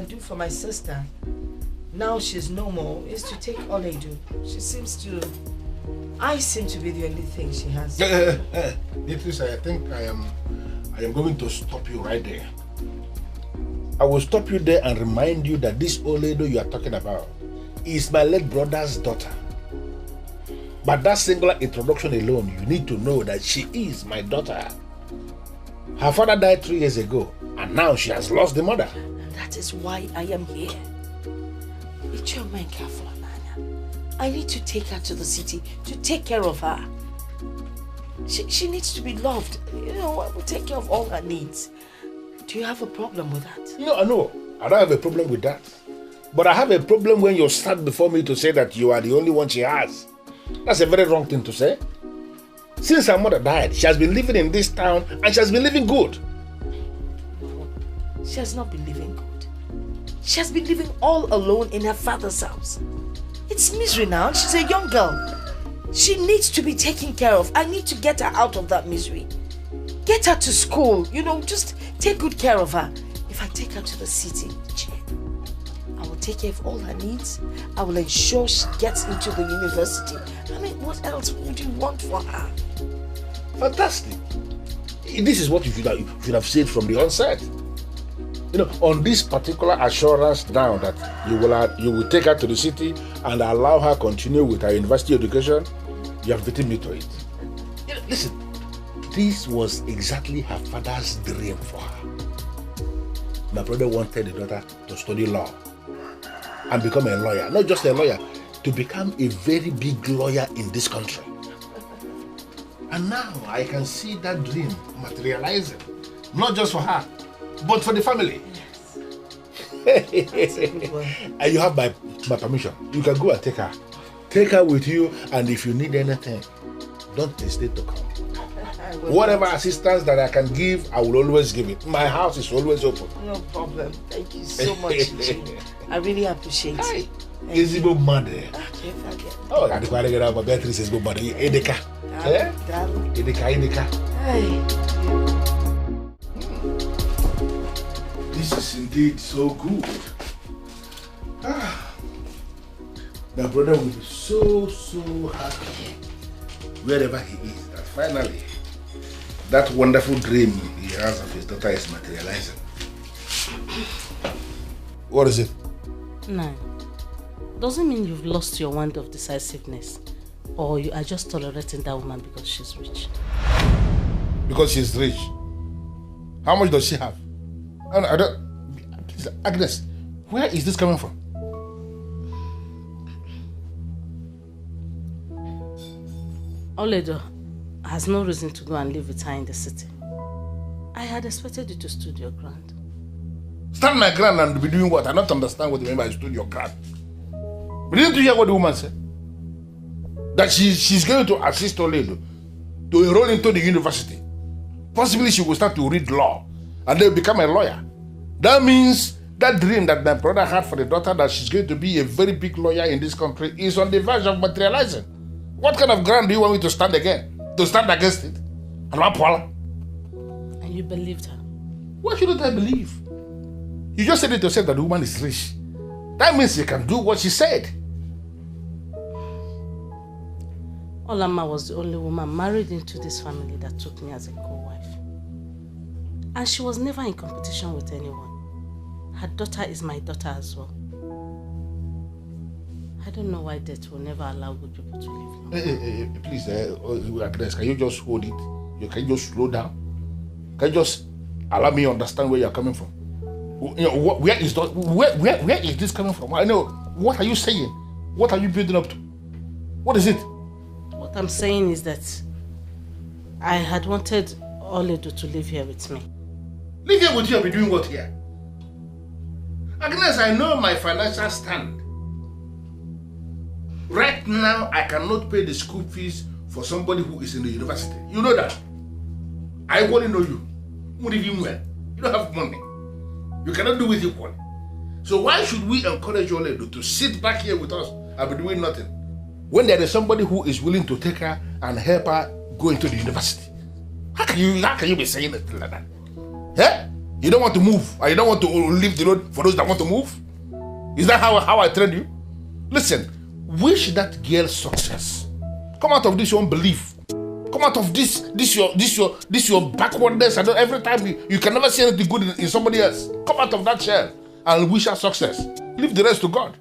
do for my sister, now she's no more, is to take Oledu. I seem to be the only thing she has. Beatrice, I think I am going to stop you right there. I will stop you there and remind you that this Oledu you are talking about is my late brother's daughter. But that singular introduction alone, you need to know that she is my daughter. Her father died 3 years ago, and now she has lost the mother. And that is why I am here. It's your man careful, Amanda. I need to take her to the city to take care of her. She needs to be loved. You know, I will take care of all her needs. Do you have a problem with that? No, I don't have a problem with that. But I have a problem when you stand before me to say that you are the only one she has. That's a very wrong thing to say. Since her mother died, she has been living in this town and she has been living good. No, she has not been living good. She has been living all alone in her father's house. It's misery now. She's a young girl. She needs to be taken care of. I need to get her out of that misery. Get her to school. You know, just take good care of her. If I take her to the city, I will take care of all her needs. I will ensure she gets into the university. I mean, what else would you want for her? Fantastic. This is what you should have said from the onset. You know, on this particular assurance now that you will take her to the city and allow her continue with her university education, you have beaten me to it. You know, listen, this was exactly her father's dream for her. My brother wanted the daughter to study law and become a lawyer. Not just a lawyer, to become a very big lawyer in this country. And now I can see that dream materializing. Not just for her, but for the family. Yes. That's a good one. And you have my permission. You can go and take her. Take her with you, and if you need anything, don't hesitate to come. Whatever assistance that I can give, I will always give it. My house is always open. No problem. Thank you so much, Jim. I really appreciate it. Is it mother? Okay, forget. Oh, I think I get my Beatrice is mother. Edeka. Edeka. Hey. This is indeed so good. My brother will be so happy wherever he is that finally that wonderful dream he has of his daughter is materializing. What is it? No. Doesn't mean you've lost your wand of decisiveness, or you are just tolerating that woman because she's rich. Because she's rich? How much does she have? I don't. Please, Agnes, where is this coming from? Oledo has no reason to go and live with her in the city. I had expected you to stood your ground. Stand my ground and be doing what? I don't understand what you mean by stood your ground. But didn't you hear what the woman said? That she's going to assist Oledo to enroll into the university. Possibly she will start to read law and then become a lawyer. That means that dream that my brother had for the daughter, that she's going to be a very big lawyer in this country, is on the verge of materializing. What kind of ground do you want me to stand again? To stand against it? And you believed her? Why shouldn't I believe? You just said it yourself that the woman is rich. That means you can do what she said. Olama was the only woman married into this family that took me as a co-wife. And she was never in competition with anyone. Her daughter is my daughter as well. I don't know why death will never allow good people to live long. Please, Agnes, can you just hold it? Can you just slow down? Can you just allow me to understand where you're coming from? You know, where is this coming from? I know. What are you saying? What are you building up to? What is it? What I'm saying is that I had wanted Oledo to live here with me. Live here with you and be doing what here? Agnes, I know my financial stand. Right now, I cannot pay the school fees for somebody who is in the university. You know that. I only know you. You don't have money. You cannot do it equally. So why should we encourage Oledo to sit back here with us and be doing nothing, when there is somebody who is willing to take her and help her go into the university? How can you be saying it like that? Yeah? You don't want to move, and you don't want to leave the road for those that want to move? Is that how I trained you? Listen, wish that girl success. Come out of this your unbelief. Come out of this your backwardness. And every time you can never see anything good in somebody else. Come out of that shell and wish her success. Leave the rest to God.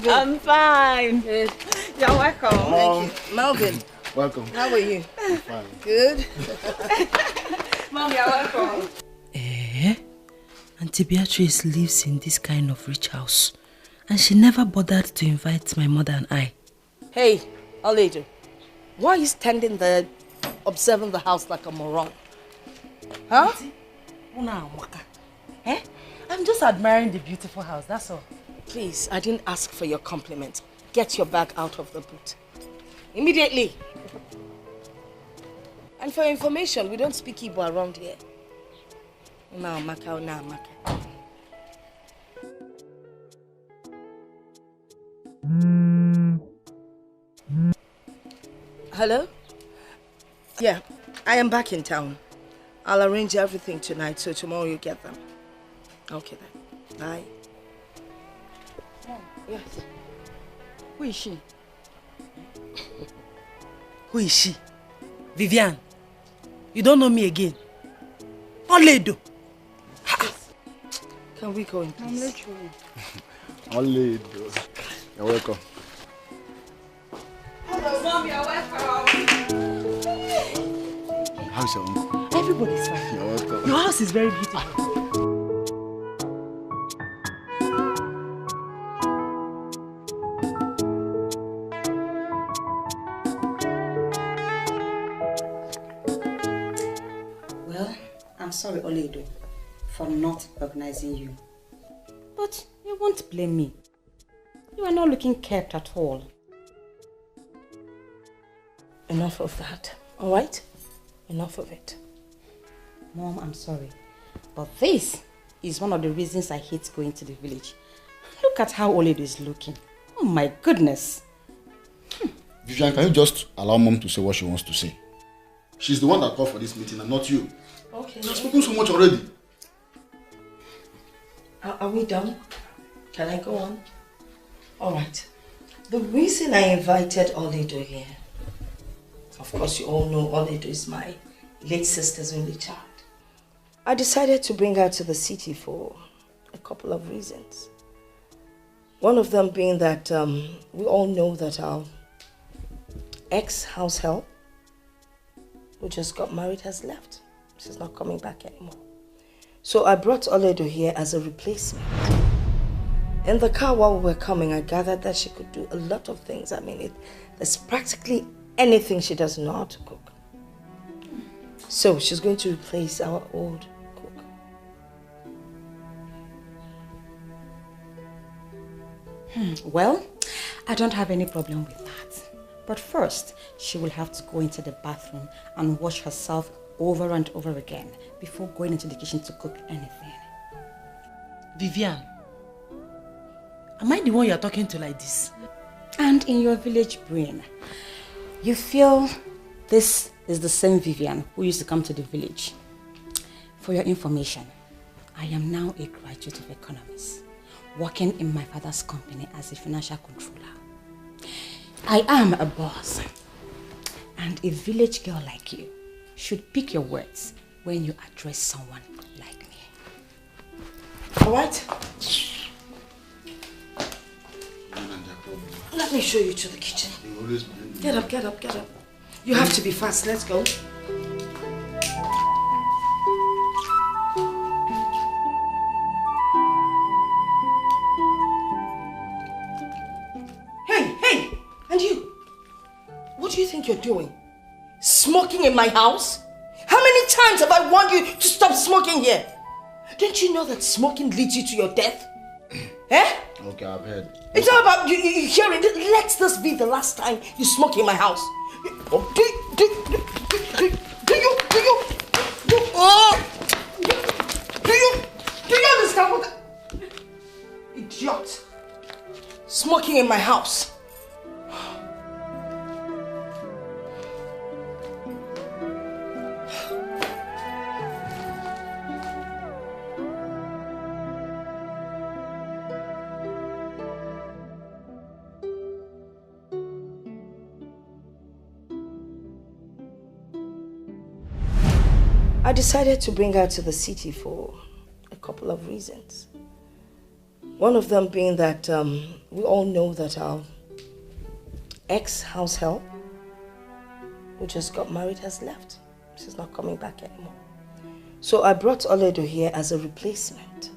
I'm fine. Good. You're welcome. Thank you. Melvin. Welcome. How are you? I'm fine. Good. Mom, you're welcome. Auntie Beatrice lives in this kind of rich house. And she never bothered to invite my mother and I. Hey, Oledo. Why are you standing there observing the house like a moron? Huh? I'm just admiring the beautiful house, that's all. Please, I didn't ask for your compliment. Get your bag out of the boot. Immediately. And for your information, we don't speak Igbo around here. Hello? Yeah, I am back in town. I'll arrange everything tonight, so tomorrow you get them. Okay then. Bye. Yes. Who is she? Who is she? Vivian. You don't know me again. Oledo. Can we go in, please? Oledo. You're welcome. Hello, Mom, you're welcome. How's your uncle? Everybody's fine. You're welcome. Your house is very beautiful. I'm sorry, Oledo, for not recognizing you. But you won't blame me. You are not looking kept at all. Enough of that, all right? Enough of it. Mom, I'm sorry. But this is one of the reasons I hate going to the village. Look at how Oledo is looking. Oh my goodness. Vivian, can you just allow Mom to say what she wants to say? She's the one that called for this meeting and not you. Okay. You've spoken so much already. Are we done? Can I go on? All right. The reason I invited Oledo here, of course you all know Oledo is my late sister's only child. I decided to bring her to the city for a couple of reasons. One of them being that we all know that our ex-house help, who just got married, has left. She's not coming back anymore. So I brought Oledo here as a replacement. In the car while we were coming, I gathered that she could do a lot of things. I mean, there's practically anything she doesn't know how to cook. So she's going to replace our old cook. Well, I don't have any problem with that. But first, she will have to go into the bathroom and wash herself over and over again before going into the kitchen to cook anything. Vivian, am I the one you're talking to like this? And in your village brain, you feel this is the same Vivian who used to come to the village. For your information, I am now a graduate of economics, working in my father's company as a financial controller. I am a boss. And a village girl like you should pick your words when you address someone like me. Alright? Let me show you to the kitchen. Get up, get up, get up. You have to be fast. Let's go. Hey, and you? What do you think you're doing? Smoking in my house? How many times have I warned you to stop smoking here? Don't you know that smoking leads you to your death? Eh? Okay, I've heard. It's not about you hearing. Let this be the last time you smoke in my house. Do you understand what? Idiot! Smoking in my house. I decided to bring her to the city for a couple of reasons. One of them being that we all know that our ex-house help, who just got married, has left. She's not coming back anymore. So I brought Oledo here as a replacement.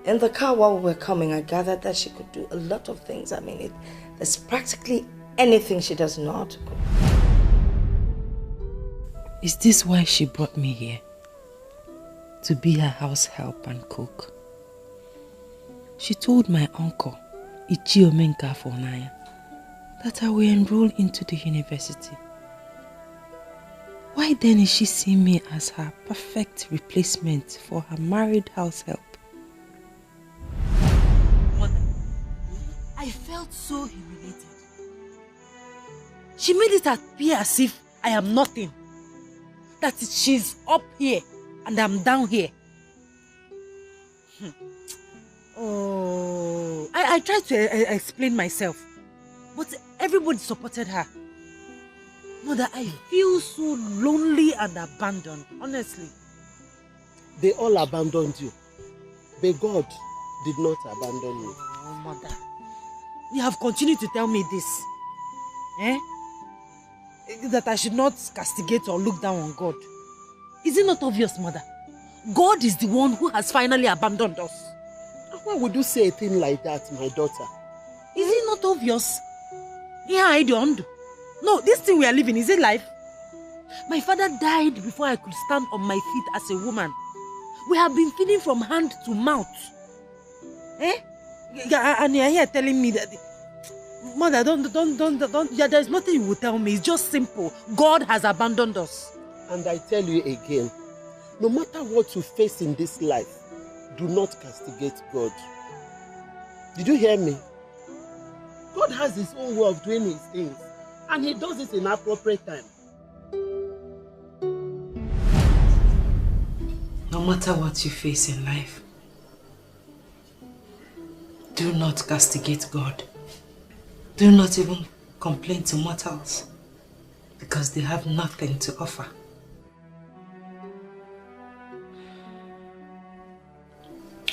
In the car while we were coming, I gathered that she could do a lot of things. I mean, there's practically anything she does not. Is this why she brought me here? To be her house help and cook? She told my uncle, Ichio Menka Fonaya, that I will enroll into the university. Why then is she seeing me as her perfect replacement for her married house help? Mother, I felt so humiliated. She made it appear as if I am nothing. That she's up here and I'm down here. Oh, I tried to explain myself, but everybody supported her. Mother, I feel so lonely and abandoned, honestly. They all abandoned you, but God did not abandon you. Oh, Mother, you have continued to tell me this. Eh? That I should not castigate or look down on God. Is it not obvious, Mother? God is the one who has finally abandoned us. Why would you say a thing like that, my daughter? Is it not obvious? Yeah, I don't. No, this thing we are living, is it life? My father died before I could stand on my feet as a woman. We have been feeding from hand to mouth. Eh? And you are here telling me that... Mother, don't. Yeah, there's nothing you will tell me. It's just simple. God has abandoned us. And I tell you again, no matter what you face in this life, do not castigate God. Did you hear me? God has his own way of doing his things, and he does it in appropriate time. No matter what you face in life, do not castigate God. Do not even complain to mortals, because they have nothing to offer.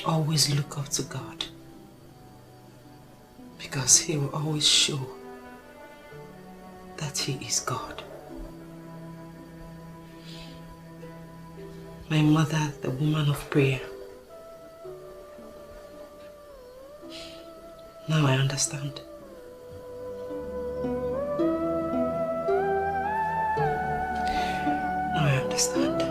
Always look up to God, because he will always show that he is God. My mother, the woman of prayer. Now I understand. Now I understand.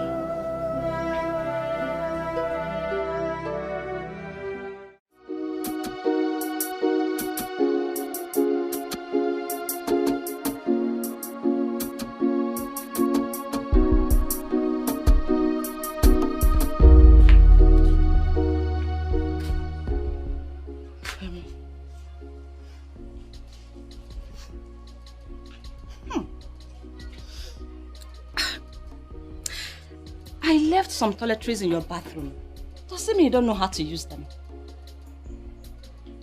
I left some toiletries in your bathroom. Does it mean you don't know how to use them?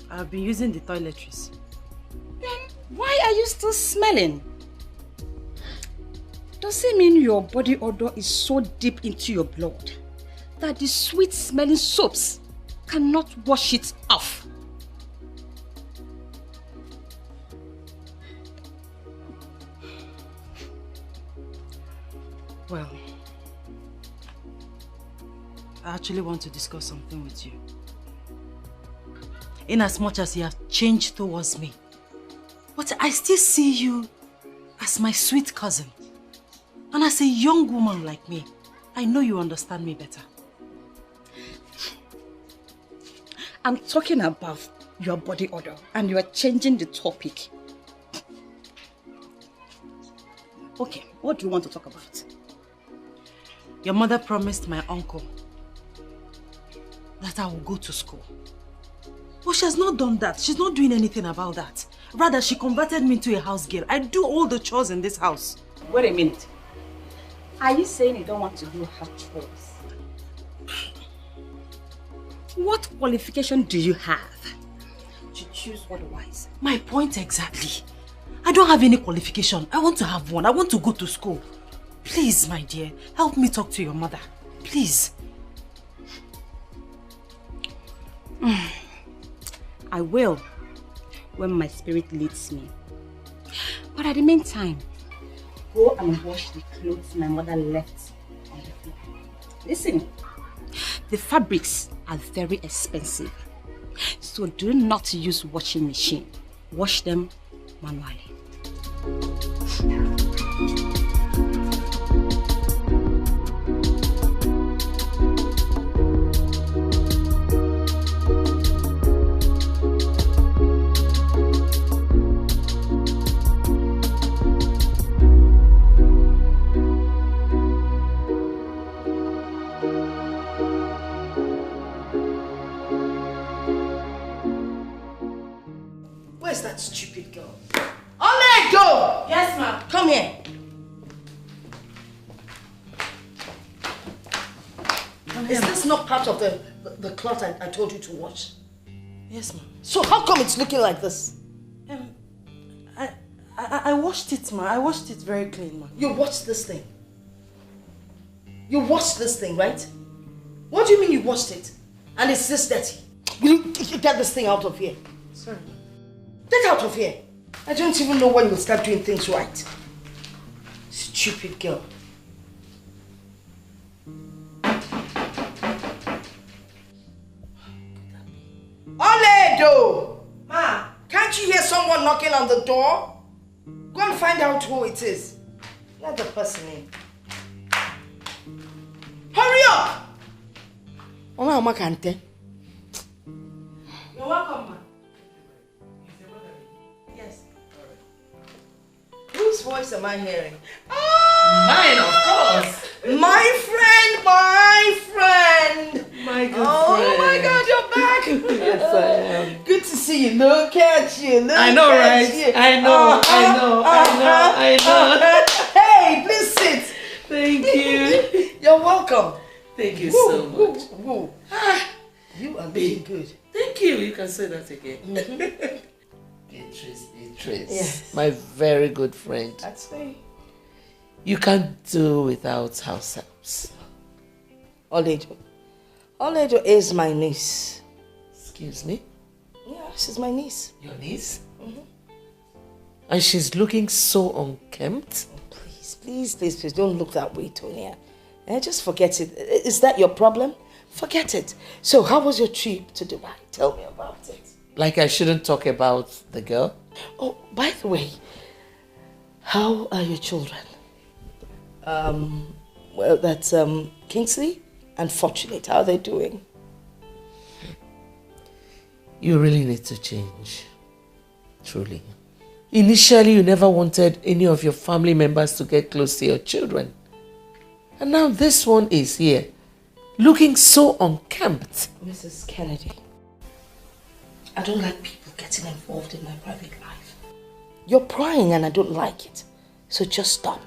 I've been using the toiletries. Then Why are you still smelling? Does it mean your body odor is so deep into your blood that the sweet smelling soaps cannot wash it off? Well, I actually want to discuss something with you. In as much as you have changed towards me, but I still see you as my sweet cousin. And as a young woman like me, I know you understand me better. I'm talking about your body odor and you are changing the topic. Okay, what do you want to talk about? Your mother promised my uncle that I will go to school. But she has not done that. She's not doing anything about that. Rather, she converted me into a house girl. I do all the chores in this house. Wait a minute. Are you saying you don't want to do her chores? What qualification do you have to choose otherwise? My point exactly. I don't have any qualification. I want to have one. I want to go to school. Please, my dear, help me talk to your mother. Please. I will, when my spirit leads me. But at the meantime, go and wash the clothes my mother left on the floor. Listen, the fabrics are very expensive, so do not use washing machine. Wash them manually. Where's that stupid girl? Oledo! Yes, ma'am. Come here. Is this not part of the cloth I told you to wash? Yes, ma'am. So how come it's looking like this? I washed it, ma. I washed it very clean, ma. You washed this thing? You washed this thing, right? What do you mean you washed it? And it's this dirty? Will you get this thing out of here? Sorry. Get out of here. I don't even know when you'll start doing things right. Stupid girl. Oledo! Ma, can't you hear someone knocking on the door? Go and find out who it is. Let the person in. Hurry up! Oma Kante. You're welcome, ma. Yes. Whose voice am I hearing? Mine, of course. My friend, my friend. My good Oh friend. my God, you're back. Yes, I am. Good to see you. Look at you. Look I know, at right? you. I know. Hey, please sit. Thank you. You're welcome. Thank you Woo, so woo, much. woo. You are looking good. Thank you. You can say that again. Beatrice. Yes. My very good friend. That's me. You can't do without house helps. Oledo. Oledo is my niece. Excuse me? Yeah, she's my niece. Your niece? And she's looking so unkempt. Please, don't look that way, Tonya. Just forget it. Is that your problem? Forget it. So, how was your trip to Dubai? Tell me about it. Like I shouldn't talk about the girl? Oh, by the way, how are your children? Well, that's Kingsley and Fortunate. How are they doing? You really need to change. Truly. Initially, you never wanted any of your family members to get close to your children. And now this one is here, looking so unkempt. Mrs. Kennedy, I don't like people getting involved in my private life. You're prying and I don't like it. So just stop.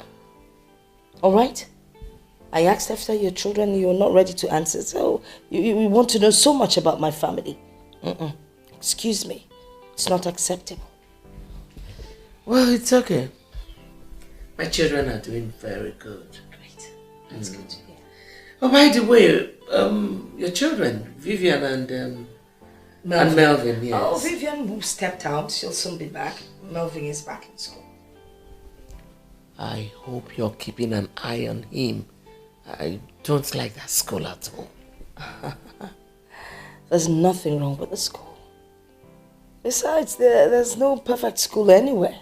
Alright? I asked after your children, you're not ready to answer. So you want to know so much about my family. Excuse me. It's not acceptable. Well, it's okay. My children are doing very good. Great. That's good to hear. Oh, by the way, your children, Vivian and Melvin, yes. Oh, Vivian who stepped out, she'll soon be back. Melvin is back in school. I hope you're keeping an eye on him. I don't like that school at all. There's nothing wrong with the school. Besides, there's no perfect school anywhere.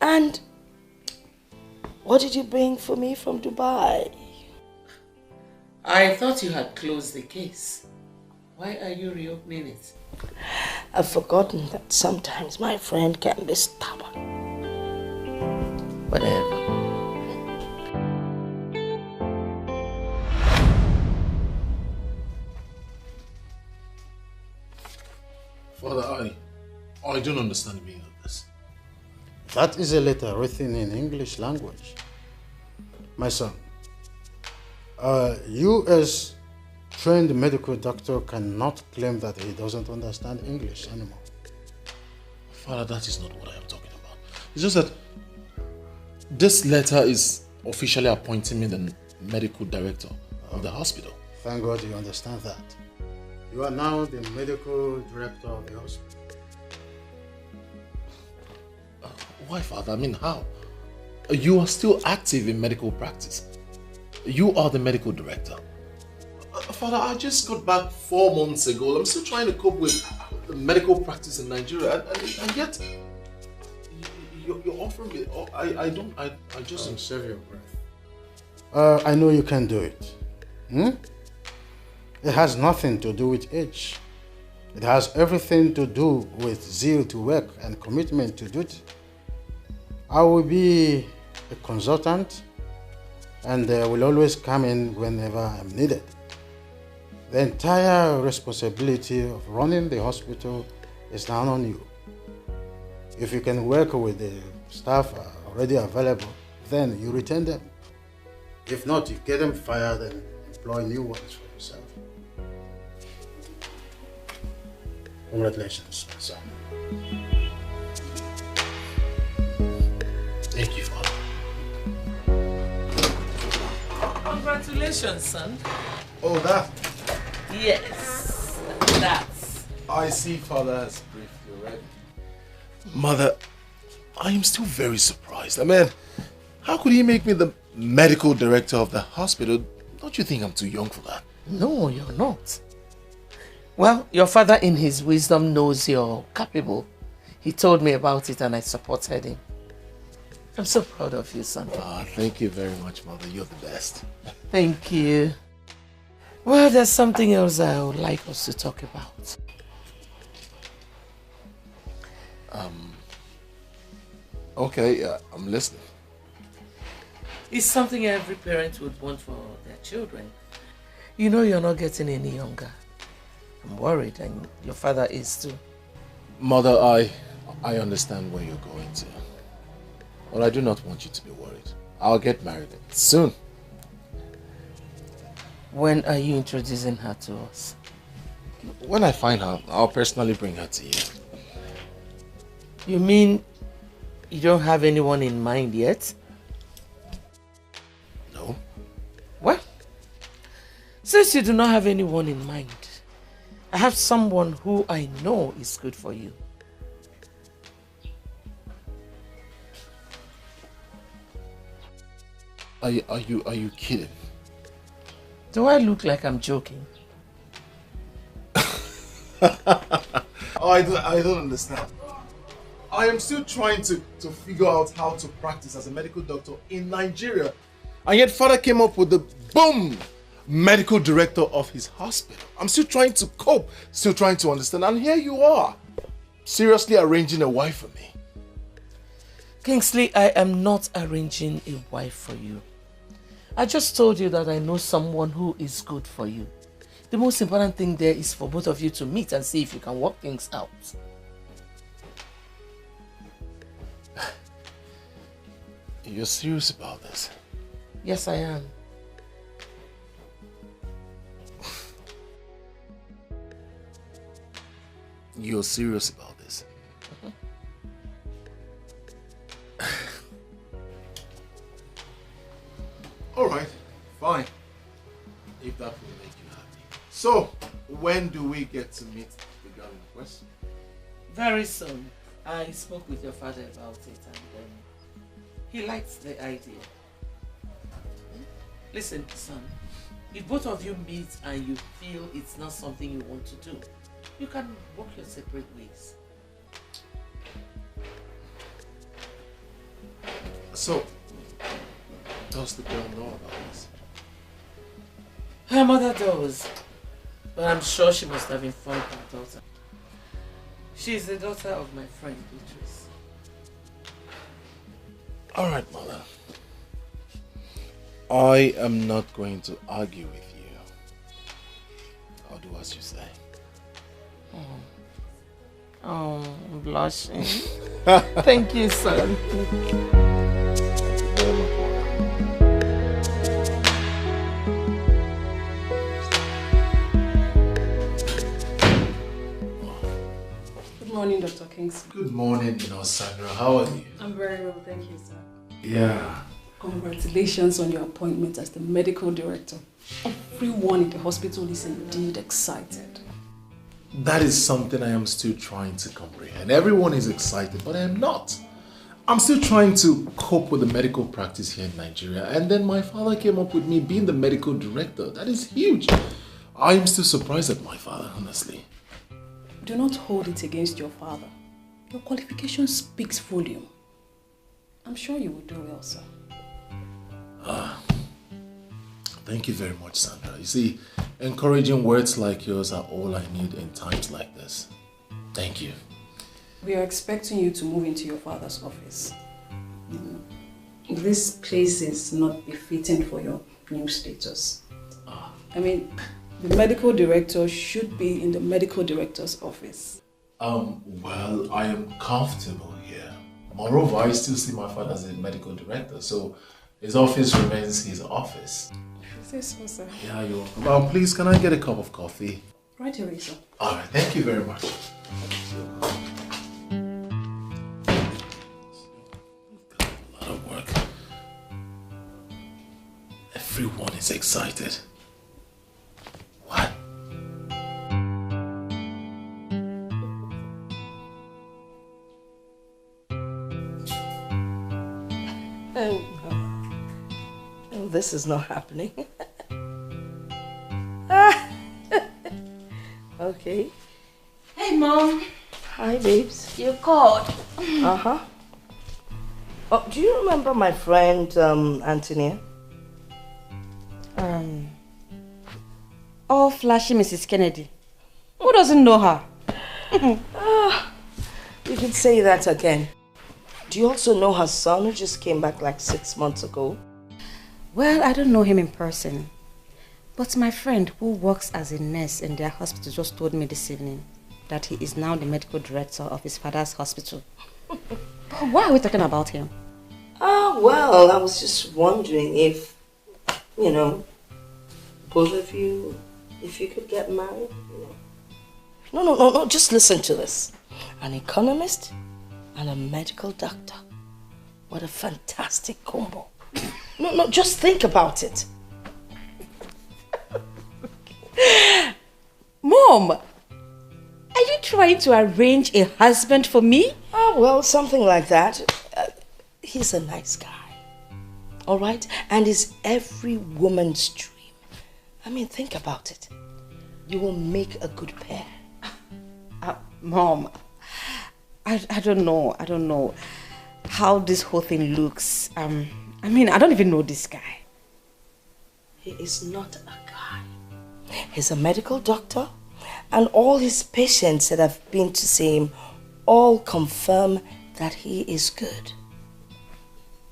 And what did you bring for me from Dubai? I thought you had closed the case. Why are you reopening it? I've forgotten that sometimes my friend can be stubborn. Whatever. Father, I don't understand the meaning of this. That is a letter written in English language. My son, you as trained medical doctor cannot claim that he doesn't understand English anymore. Father, that is not what I am talking about. It's just that this letter is officially appointing me the medical director of the hospital. Thank God you understand that. You are now the medical director of the hospital. Why, Father? I mean, how? You are still active in medical practice. You are the medical director. Father, I just got back 4 months ago. I'm still trying to cope with the medical practice in Nigeria, and yet you're offering me. I just don't save your breath. I know you can do it. It has nothing to do with age. It has everything to do with zeal to work and commitment to duty. I will be a consultant and will always come in whenever I'm needed. The entire responsibility of running the hospital is down on you. If you can work with the staff already available, then you retain them. If not, you get them fired and employ new ones for yourself. Congratulations, my son. Thank you, Father. Congratulations, son. Oh, that? Yes, that's. I see Father has briefed you already. Mother, I am still very surprised. I mean, how could he make me the medical director of the hospital? Don't you think I'm too young for that? No, you're not. Well, your father in his wisdom knows you're capable. He told me about it and I supported him. I'm so proud of you, son. Thank you very much, Mother. You're the best. Thank you. Well, there's something else I would like us to talk about. Okay, I'm listening. It's something every parent would want for their children. You know you're not getting any younger. I'm worried, and your father is too. Mother, I understand where you're going to. But I do not want you to be worried. I'll get married soon. When are you introducing her to us? When I find her, I'll personally bring her to you. You mean you don't have anyone in mind yet? No. Well, since you do not have anyone in mind, I have someone who I know is good for you. Are you kidding? Do I look like I'm joking? I don't understand. I am still trying to figure out how to practice as a medical doctor in Nigeria. And yet Father came up with the boom medical director of his hospital. I'm still trying to cope, still trying to understand. And here you are, seriously arranging a wife for me. Kingsley, I am not arranging a wife for you. I just told you that I know someone who is good for you. The most important thing there is for both of you to meet and see if you can work things out. You're serious about this? Yes, I am. You're serious about this? you happy. So, when do we get to meet the girl in question? Very soon. I spoke with your father about it and he likes the idea. Listen, son, if both of you meet and you feel it's not something you want to do, you can walk your separate ways. So, does the girl know about this? Her mother does, but I'm sure she must have informed her daughter. She's the daughter of my friend Beatrice. Alright, mother. I am not going to argue with you. I'll do as you say. Oh, I'm blushing. Thank you, son. Good morning, Dr. Kingsley. Good morning, Sandra. How are you? I'm very well, thank you, sir. Yeah. Congratulations on your appointment as the medical director. Everyone in the hospital is indeed excited. That is something I am still trying to comprehend. Everyone is excited, but I am not. I'm still trying to cope with the medical practice here in Nigeria, and then my father came up with me being the medical director. That is huge. I am still surprised at my father, honestly. Do not hold it against your father. Your qualification speaks volume. I'm sure you will do well, sir. Thank you very much, Sandra. You see, encouraging words like yours are all I need in times like this. Thank you. We are expecting you to move into your father's office. This place is not befitting for your new status. I mean, the medical director should be in the medical director's office. Well, I am comfortable here. Moreover, I still see my father as a medical director, so his office remains his office. Is this so, sir? Yeah, you're welcome. Please, can I get a cup of coffee? Right away, sir. Alright, thank you very much. A lot of work. Everyone is excited. What? Oh, this is not happening. Okay. Hey, Mom. Hi, babes. You called. Uh-huh. Oh, do you remember my friend, Antonia? Oh, flashy Mrs. Kennedy. Who doesn't know her? You can say that again. Do you also know her son who just came back like 6 months ago? Well, I don't know him in person. But my friend who works as a nurse in their hospital just told me this evening that he is now the medical director of his father's hospital. But why are we talking about him? Well, I was just wondering if, both of you, if you could get married. No, just listen to this. An economist and a medical doctor. What a fantastic combo. No, just think about it. Mom, are you trying to arrange a husband for me? Well, something like that. He's a nice guy. All right? And he's every woman's dream. I mean, think about it. You will make a good pair. Mom, I don't know how this whole thing looks. I mean, I don't even know this guy. He is not a guy. He's a medical doctor, and all his patients that have been to see him all confirm that he is good.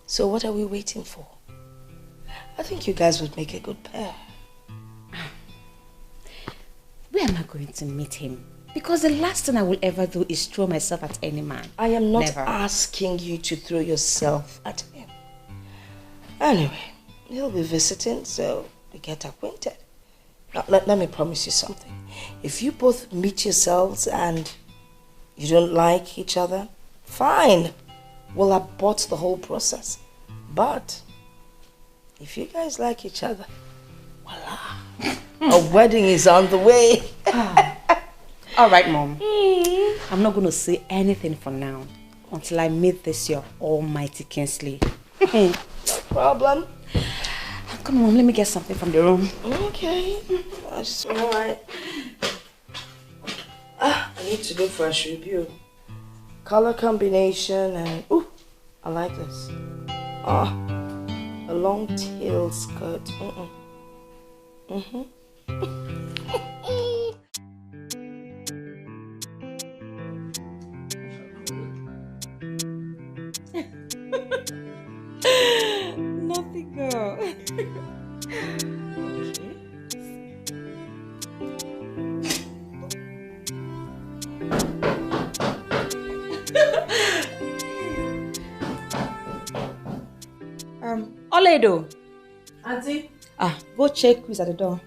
So what are we waiting for? I think you guys would make a good pair. Where am I going to meet him? Because the last thing I will ever do is throw myself at any man. I am not Never. asking you to throw yourself at him. Anyway, he'll be visiting, so we get acquainted. Now, let me promise you something. If you both meet yourselves and you don't like each other, fine. We'll abort the whole process. But if you guys like each other, voila. A wedding is on the way. All right, Mom. I'm not going to say anything for now until I meet this your almighty Kingsley. No problem. Come on, Mom, let me get something from the room. Okay. That's all right. I need to look for a review. Color combination and... Ooh, I like this. A long tail skirt. Nothing, girl. Oledo. Auntie? Go check who's at the door.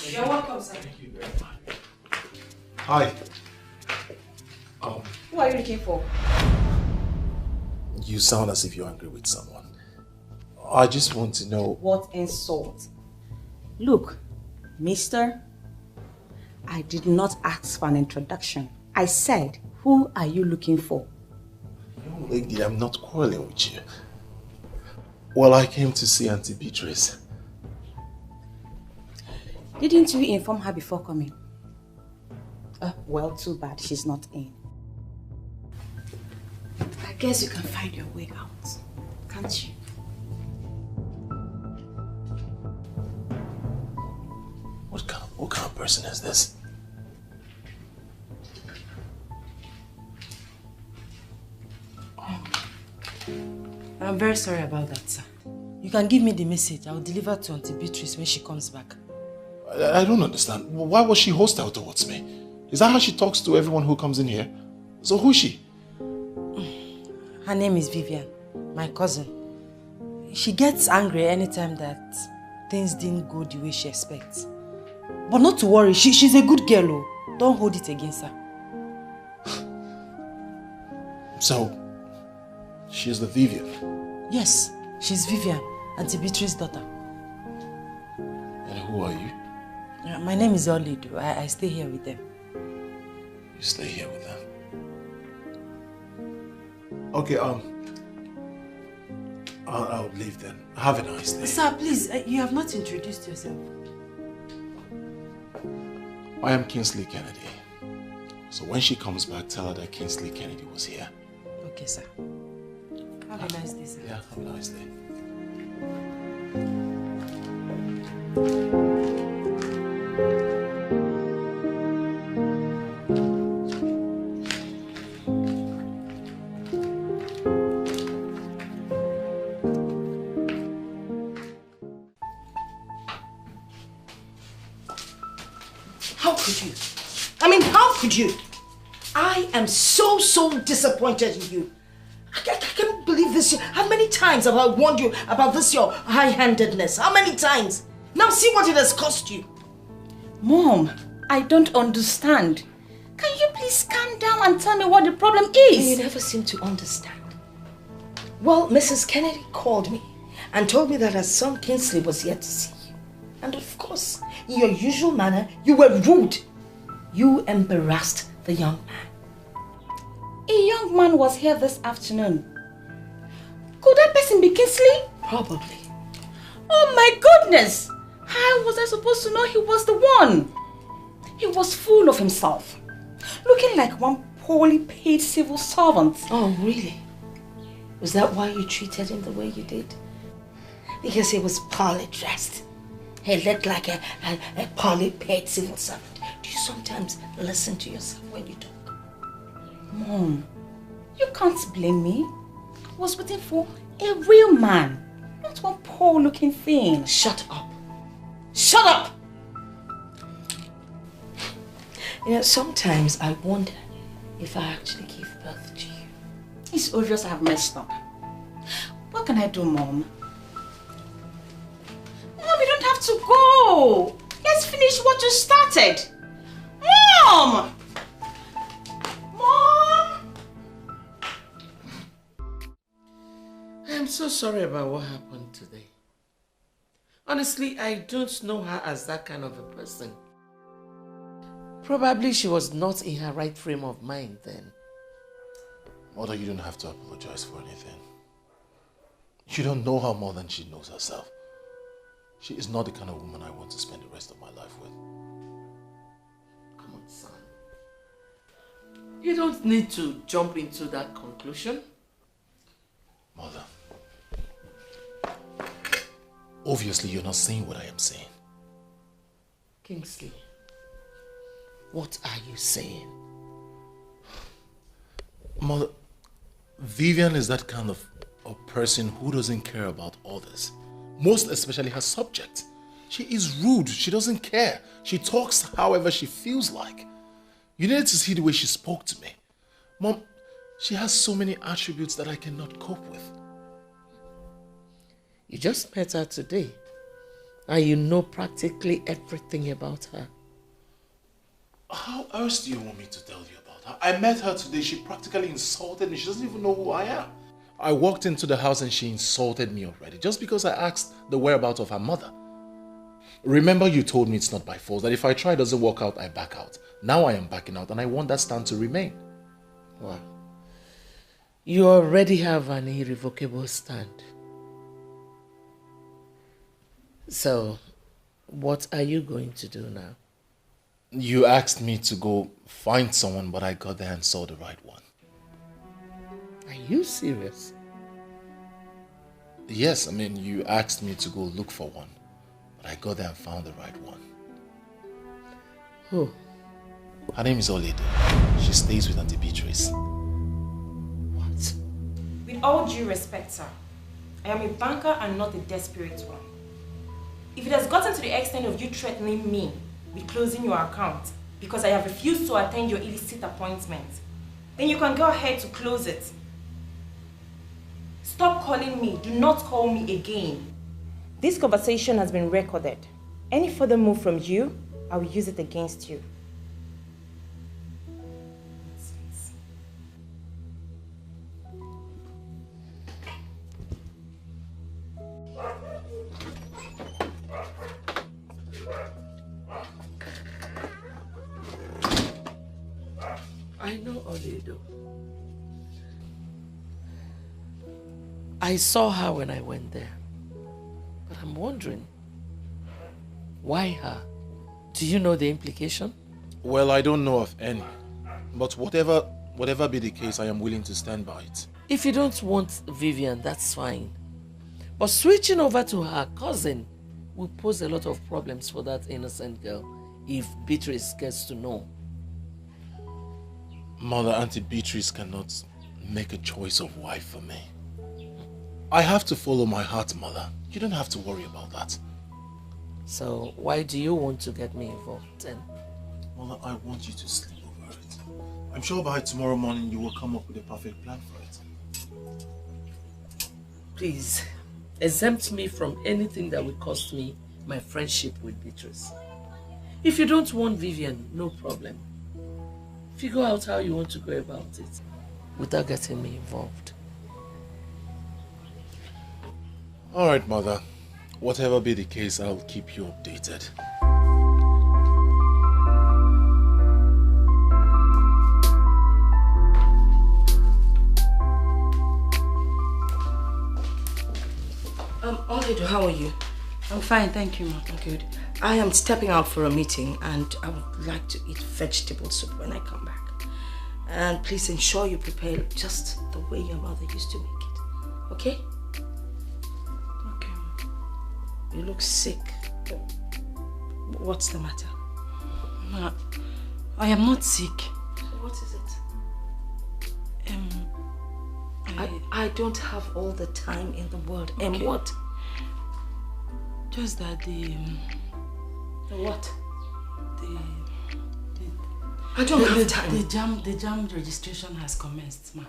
You're welcome, sir. Thank you very much. Hi. Who are you looking for? You sound as if you're angry with someone. I just want to know... What insult? Look, mister, I did not ask for an introduction. I said, who are you looking for? Young lady, I'm not quarreling with you. Well, I came to see Auntie Beatrice. Didn't you inform her before coming? Well, too bad she's not in. I guess you can find your way out, can't you? What kind of person is this? I'm very sorry about that, sir. You can give me the message. I'll deliver to Auntie Beatrice when she comes back. I don't understand. Why was she hostile towards me? Is that how she talks to everyone who comes in here? So who's she? Her name is Vivian, my cousin. She gets angry anytime that things didn't go the way she expects. But not to worry, she's a good girl. Oh. Don't hold it against her. So, she's the Vivian? Yes, she's Vivian, Auntie Beatrice's daughter. And who are you? My name is Oledo. I stay here with them. You stay here with them? Okay, I'll leave then. Have a nice day. Sir, please, you have not introduced yourself. I am Kingsley Kennedy. So when she comes back, tell her that Kingsley Kennedy was here. Okay, sir. Have a nice day, sir. Yeah, have a nice day. How could you? I mean, how could you? I am so disappointed in you. I can't believe this. How many times have I warned you about this, your high-handedness? How many times? Now see what it has cost you. Mom, I don't understand. Can you please calm down and tell me what the problem is? You never seem to understand. Well, Mrs. Kennedy called me and told me that her son Kingsley was here to see you. And of course, in your usual manner, you were rude. You embarrassed the young man. A young man was here this afternoon. Could that person be Kingsley? Probably. Oh my goodness! How was I supposed to know he was the one? He was full of himself. Looking like one poorly paid civil servant. Oh, really? Was that why you treated him the way you did? Because he was poorly dressed. He looked like a poorly paid civil servant. Do you sometimes listen to yourself when you talk? Mom, you can't blame me. I was waiting for a real man, not one poor looking thing. Shut up. Shut up! You know, sometimes I wonder if I actually gave birth to you. It's obvious I have messed up. What can I do, Mom? Mom, you don't have to go. Let's finish what you started. so sorry about what happened today. Honestly, I don't know her as that kind of a person. Probably she was not in her right frame of mind then. Mother, you don't have to apologize for anything. You don't know her more than she knows herself. She is not the kind of woman I want to spend the rest of my life with. Come on, son. You don't need to jump into that conclusion. Mother, obviously you're not saying what I am saying. Kingsley, what are you saying? Mother, Vivian is that kind of a person who doesn't care about others. Most especially her subject. She is rude. She doesn't care. She talks however she feels like. You need to see the way she spoke to me. Mom, she has so many attributes that I cannot cope with. You just met her today, and you know practically everything about her. How else do you want me to tell you about her? I met her today. She practically insulted me. She doesn't even know who I am. I walked into the house and she insulted me already just because I asked the whereabouts of her mother. Remember you told me it's not by force, that if I try it doesn't work out, I back out. Now I am backing out and I want that stand to remain. Wow. You already have an irrevocable stand. So, what are you going to do now? You asked me to go find someone, but I got there and saw the right one. Are you serious? Yes, I mean, you asked me to go look for one, but I got there and found the right one. Who? Her name is Oledo. She stays with Auntie Beatrice. What? With all due respect, sir, I am a banker and not a desperate one. If it has gotten to the extent of you threatening me with closing your account because I have refused to attend your illicit appointment, then you can go ahead to close it. Stop calling me. Do not call me again. This conversation has been recorded. Any further move from you, I will use it against you. I know Oledo. I saw her when I went there. But I'm wondering, why her? Do you know the implication? Well, I don't know of any. But whatever be the case, I am willing to stand by it. If you don't want Vivian, that's fine. But switching over to her cousin will pose a lot of problems for that innocent girl if Beatrice gets to know. Mother, Auntie Beatrice cannot make a choice of wife for me. I have to follow my heart, Mother. You don't have to worry about that. So why do you want to get me involved then? Mother, I want you to sleep over it. I'm sure by tomorrow morning you will come up with a perfect plan for it. Please, exempt me from anything that will cost me my friendship with Beatrice. If you don't want Vivian, no problem. Figure out how you want to go about it without getting me involved. Alright, Mother. Whatever be the case, I'll keep you updated. Oledo, how are you? I'm fine, thank you, Ma. Good. I am stepping out for a meeting and I would like to eat vegetable soup when I come back. And please ensure you prepare just the way your mother used to make it. Okay? Okay. You look sick. What's the matter? Ma, I am not sick. What is it? I don't have all the time in the world. Okay. And what? Just that The what? I don't have time. The jam registration has commenced, Ma.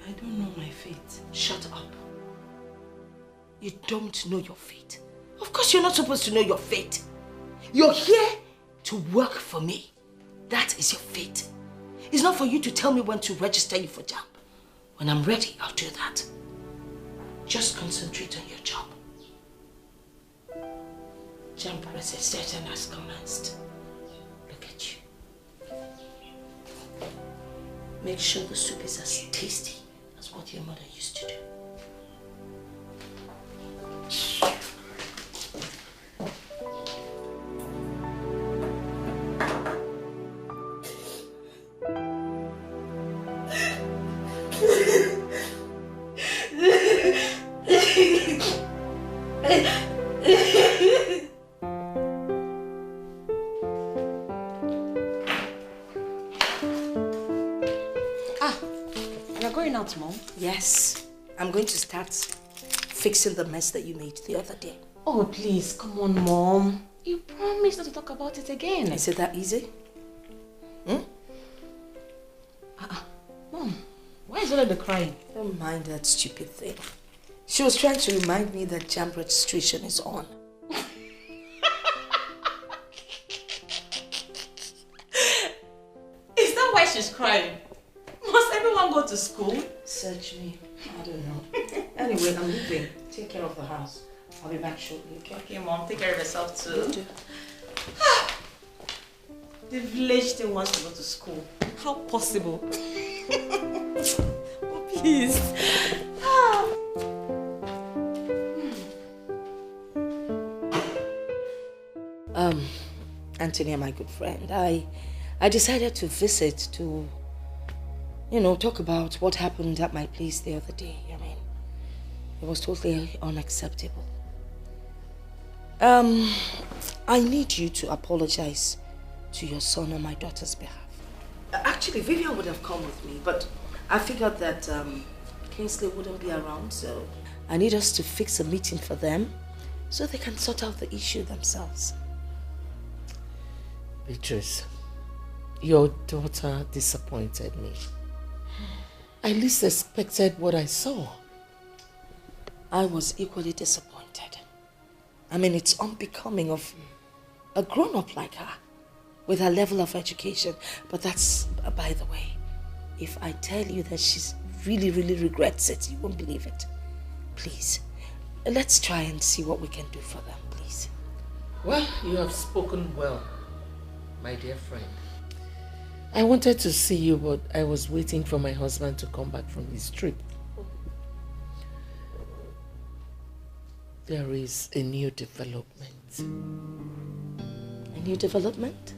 I don't know my fate. Shut up. You don't know your fate. Of course you're not supposed to know your fate. You're here to work for me. That is your fate. It's not for you to tell me when to register you for jam. When I'm ready, I'll do that. Just concentrate on your job. Jambret session has commenced. Look at you. Make sure the soup is as tasty as what your mother used to do. Mom? Yes, I'm going to start fixing the mess that you made the other day. Oh, please, come on, Mom. You promised not to talk about it again. Is it that easy? Mom, why is Olede crying? Don't mind that stupid thing. She was trying to remind me that jam registration is on. Is that why she's crying? Must everyone go to school? Search me. I don't know. Anyway, I'm leaving. Take care of the house. I'll be back shortly, okay? Okay, Mom. Take care of yourself too. Will do. The village still wants to go to school. How possible? Oh, please. Anthony, my good friend, I decided to visit to, talk about what happened at my place the other day. I mean, it was totally unacceptable. I need you to apologize to your son on my daughter's behalf. Actually, Vivian would have come with me, but I figured that Kingsley wouldn't be around, so I need us to fix a meeting for them so they can sort out the issue themselves. Beatrice, your daughter disappointed me. I least expected what I saw. I was equally disappointed. I mean, it's unbecoming of a grown-up like her with her level of education. But that's by the way. If I tell you that she's really, really regrets it, you won't believe it. Please, let's try and see what we can do for them, please. Well, you have spoken well, my dear friend. I wanted to see you, but I was waiting for my husband to come back from his trip. There is a new development. A new development?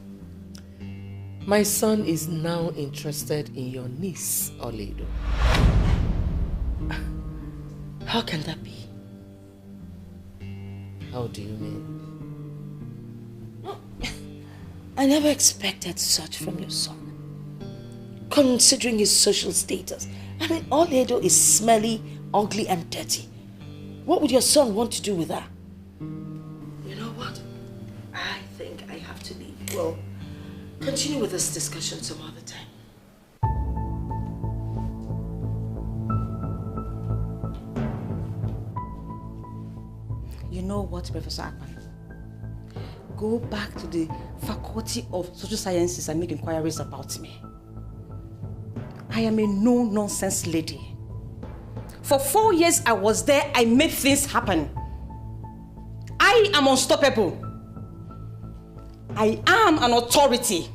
My son is now interested in your niece, Oledo. How can that be? How do you mean? I never expected such from your son. Considering his social status. I mean, Oledo is smelly, ugly, and dirty. What would your son want to do with her? You know what? I think I have to leave. We'll continue with this discussion some other time. You know what, Professor Akpan? Go back to the Faculty of Social Sciences and make inquiries about me. I am a no-nonsense lady. For 4 years I was there, I made things happen. I am unstoppable. I am an authority.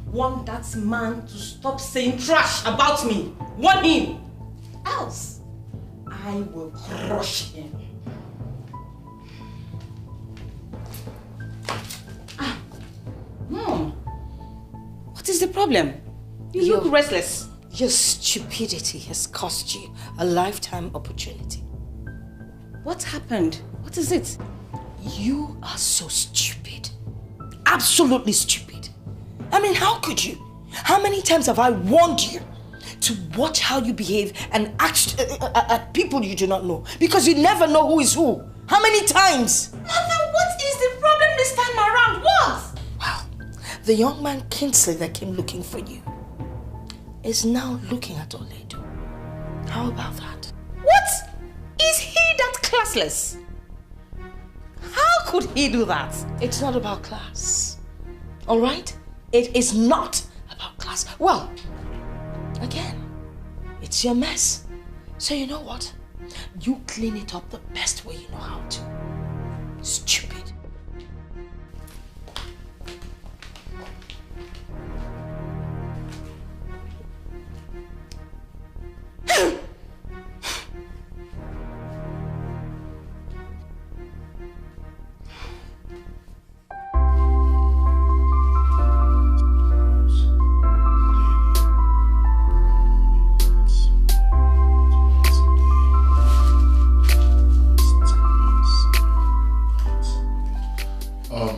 Want that man to stop saying trash about me. Want him. Else, I will crush him. Mom, what is the problem? You look restless. Your stupidity has cost you a lifetime opportunity. What happened? What is it? You are so stupid. Absolutely stupid. I mean, how could you? How many times have I warned you to watch how you behave and act at people you do not know? Because you never know who is who. How many times? Mother, what is the problem this time around? What? Well, the young man Kingsley that came looking for you is now looking at Oledo. How about that? What? Is he that classless? How could he do that? It's not about class. All right? It is not about class. Well, again, it's your mess. So you know what? You clean it up the best way you know how to. Stupid.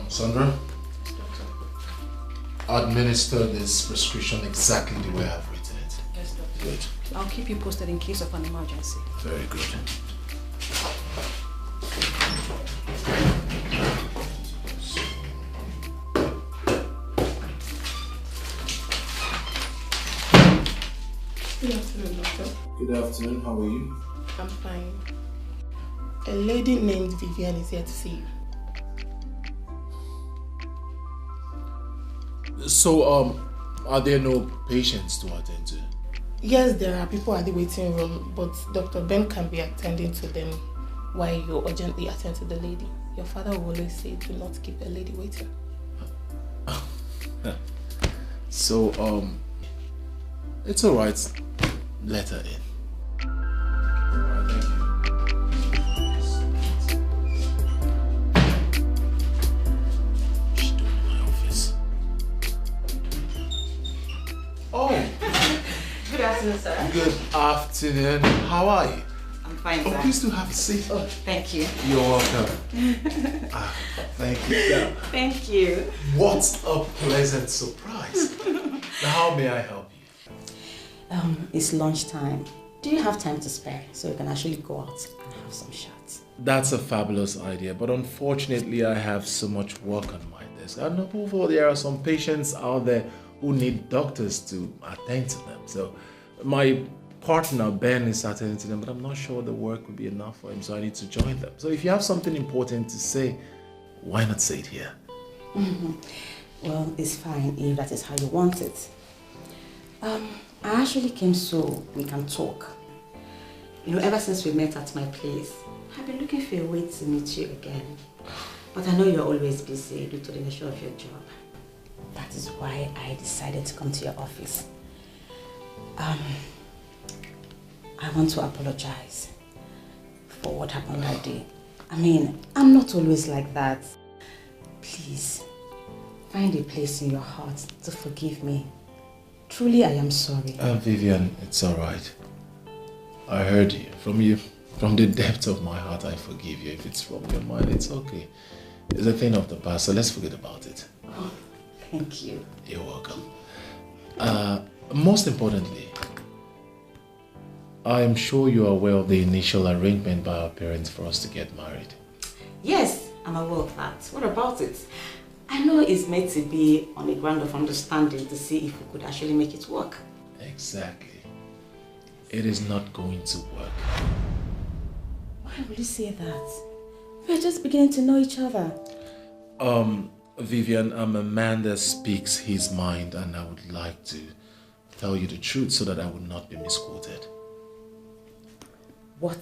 Sandra, administer this prescription exactly the way I've written it. Yes, doctor. Good. I'll keep you posted in case of an emergency. Very good. Good afternoon, doctor. Good afternoon, how are you? I'm fine. A lady named Vivian is here to see you. So, are there no patients to attend to? Yes, there are people at the waiting room, but Dr. Ben can be attending to them while you urgently attend to the lady. Your father will always say, do not keep a lady waiting. So, it's alright. Let her in. Good afternoon, sir. Good afternoon. How are you? I'm fine, sir. Please do have a seat. Oh, thank you. You're welcome. Thank you. Yeah. Thank you. What a pleasant surprise. Now, how may I help you? It's lunchtime. Do you have time to spare so we can actually go out and have some shots? That's a fabulous idea, but unfortunately I have so much work on my desk. And above all, there are some patients out there who need doctors to attend to them. So my partner, Ben, is attending to them, but I'm not sure the work will be enough for him, so I need to join them. So if you have something important to say, why not say it here? Well, it's fine if that is how you want it. I actually came so we can talk. You know, ever since we met at my place, I've been looking for a way to meet you again. But I know you're always busy due to the nature of your job. That is why I decided to come to your office. I want to apologize for what happened that day. I mean, I'm not always like that. Please, find a place in your heart to forgive me. Truly, I am sorry. Vivian, it's alright. I heard you. From the depth of my heart, I forgive you. If it's from your mind, it's okay. It's a thing of the past, so let's forget about it. Oh, thank you. You're welcome. Most importantly, I am sure you are aware of the initial arrangement by our parents for us to get married. Yes, I'm aware of that. What about it? I know it's meant to be on a ground of understanding to see if we could actually make it work. Exactly. It is not going to work. Why would you say that? We're just beginning to know each other. Vivian, I'm a man that speaks his mind, and I would like to tell you the truth so that I would not be misquoted. What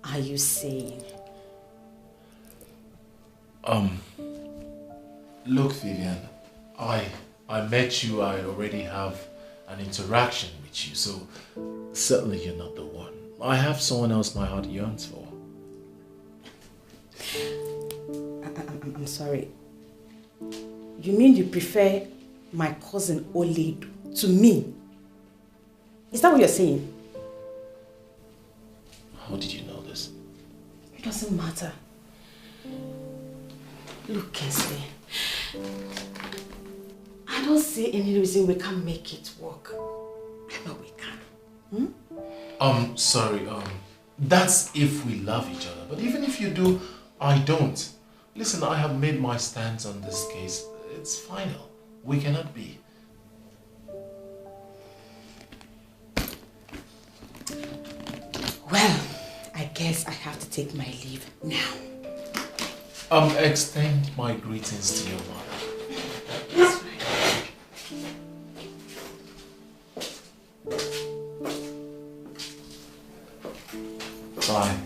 are you saying? Look, Vivian, I met you, I already have an interaction with you, so certainly you're not the one. I have someone else my heart yearns for. I'm sorry. You mean you prefer my cousin Oledu to me? Is that what you're saying? How did you know this? It doesn't matter. Look, Kensley, I don't see any reason we can't make it work. I know we can. Sorry, that's if we love each other. But even if you do, I don't. Listen, I have made my stance on this case. It's final. We cannot be. Well, I guess I have to take my leave now. Extend my greetings to your mother. That's Bye. right. fine.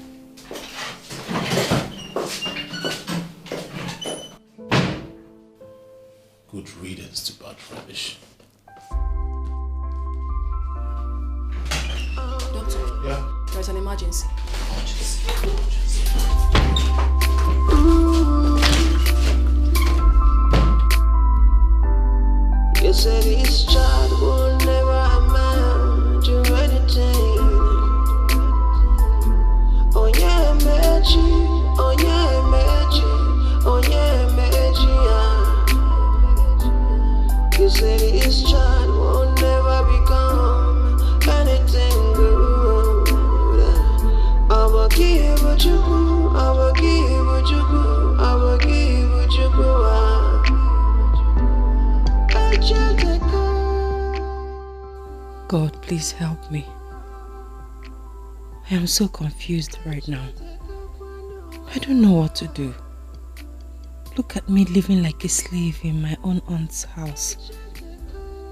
Good riddance to bad rubbish. Doctor. Yeah? There's an emergency. You said this child will never amount to anything. Oh yeah, Mechi. Oh yeah, Mechi. Oh yeah, Mechi. You said this child will never become anything good. I will give what you do. I will give what you do. I will give what you do. God, please help me. I am so confused right now. I don't know what to do. Look at me living like a slave in my own aunt's house.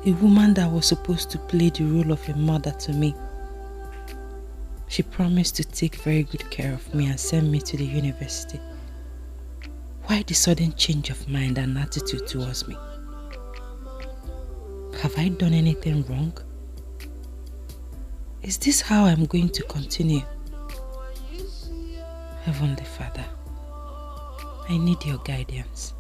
A woman that was supposed to play the role of a mother to me. She promised to take very good care of me and send me to the university. Why the sudden change of mind and attitude towards me? Have I done anything wrong? Is this how I'm going to continue? Heavenly Father, I need your guidance.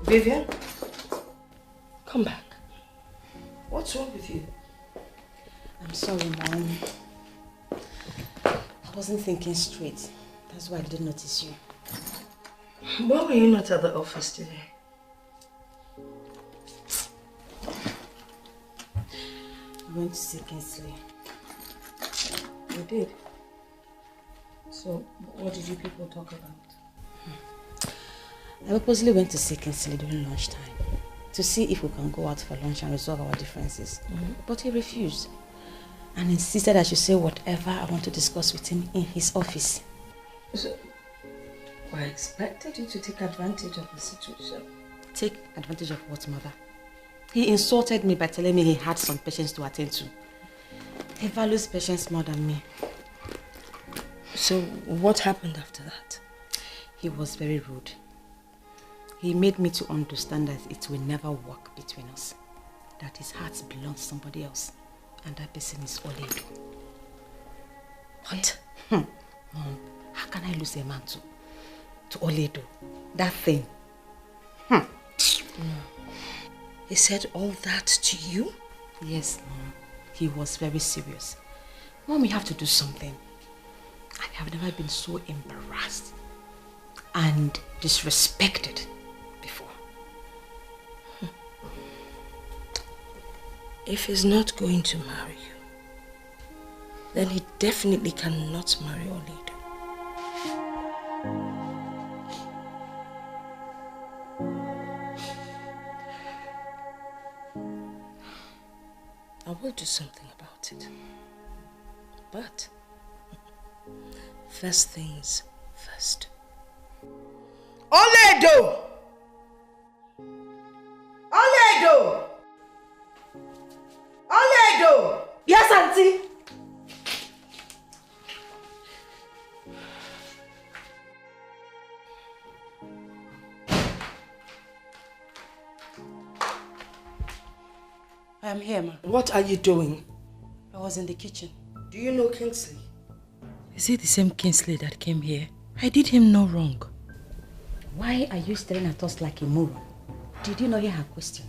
Vivian, come back. What's wrong with you? I'm sorry, Mom. I wasn't thinking straight. That's why I didn't notice you. Why were you not at the office today? I went to see Kingsley. You did? So, what did you people talk about? I purposely went to see Kingsley during lunchtime to see if we can go out for lunch and resolve our differences. But he refused and insisted I should say whatever I want to discuss with him in his office. So, I expected you to take advantage of the situation. Take advantage of what, Mother? He insulted me by telling me he had some patients to attend to. He values patients more than me. So, what happened after that? He was very rude. He made me to understand that it will never work between us. That his heart belongs to somebody else. And that person is Oledo. What? Mom, how can I lose a man to Oledo? That thing. No. He said all that to you? Yes, Mom. He was very serious. Mom, we have to do something. I have never been so embarrassed and disrespected before. If he's not going to marry you, then he definitely cannot marry Oledo. I will do something about it. But first things first. Oledo! Oledo! Oledo! Yes, Auntie. I am here, ma. What are you doing? I was in the kitchen. Do you know Kingsley? Is it the same Kingsley that came here? I did him no wrong. Why are you staring at us like a moron? Did you not hear her question?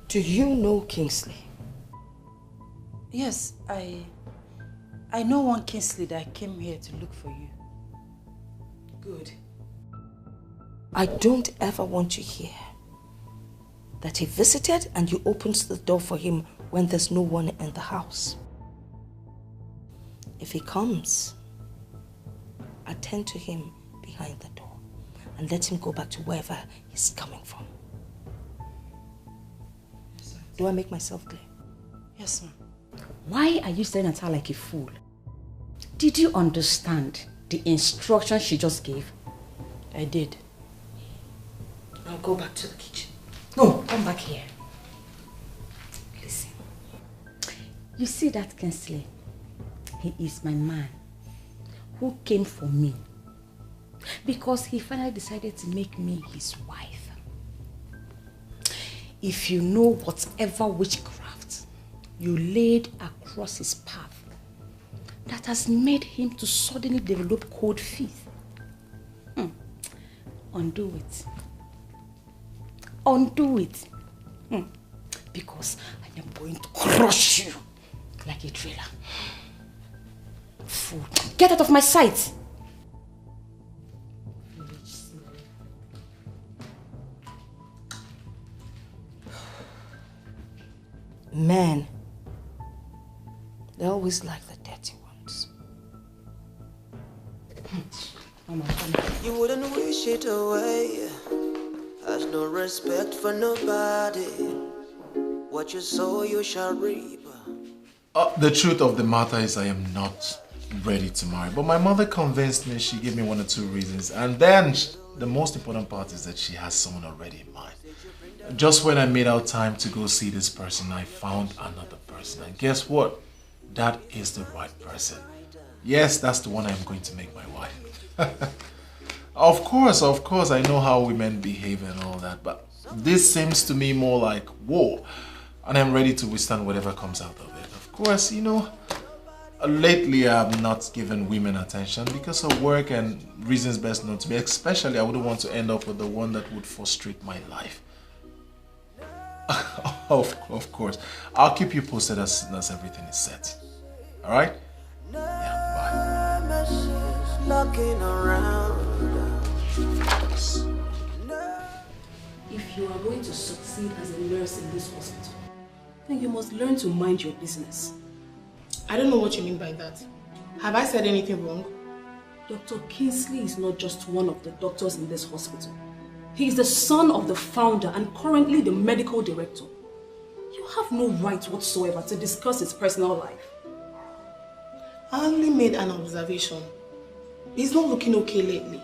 Do you know Kingsley? Yes, I know one Kingsley that came here to look for you. Good. I don't ever want to hear that he visited and you opened the door for him when there's no one in the house. If he comes, attend to him behind the door and let him go back to wherever he's coming from. Do I make myself clear? Yes, ma'am. Why are you staring at her like a fool? Did you understand the instruction she just gave? I did. I'll go back to the kitchen. No, come back here. Listen. You see that Kingsley? He is my man who came for me because he finally decided to make me his wife. If you know whatever witchcraft you laid across his path that has made him to suddenly develop cold feet, undo it. Undo it. Because I am going to crush you like a trailer. Fool. Get out of my sight. Men, they always like the dirty ones. You wouldn't wish it away. Has no respect for nobody. What you sow, you shall reap. The truth of the matter is I am not ready to marry. But my mother convinced me. She gave me 1 or 2 reasons. And then the most important part is that she has someone already in mind. Just when I made out time to go see this person, I found another person. And guess what? That is the right person. Yes, that's the one I'm going to make my wife. Of course, I know how women behave and all that, but this seems to me more like war, and I'm ready to withstand whatever comes out of it. Of course, you know, lately I've not given women attention because of work and reasons best known to me. Especially, I wouldn't want to end up with the one that would frustrate my life. Of course, I'll keep you posted as soon as everything is set. All right? Yeah, bye. Looking around. If you are going to succeed as a nurse in this hospital, then you must learn to mind your business. I don't know what you mean by that. Have I said anything wrong? Dr. Kingsley is not just one of the doctors in this hospital. He is the son of the founder and currently the medical director. You have no right whatsoever to discuss his personal life. I only made an observation. He's not looking okay lately.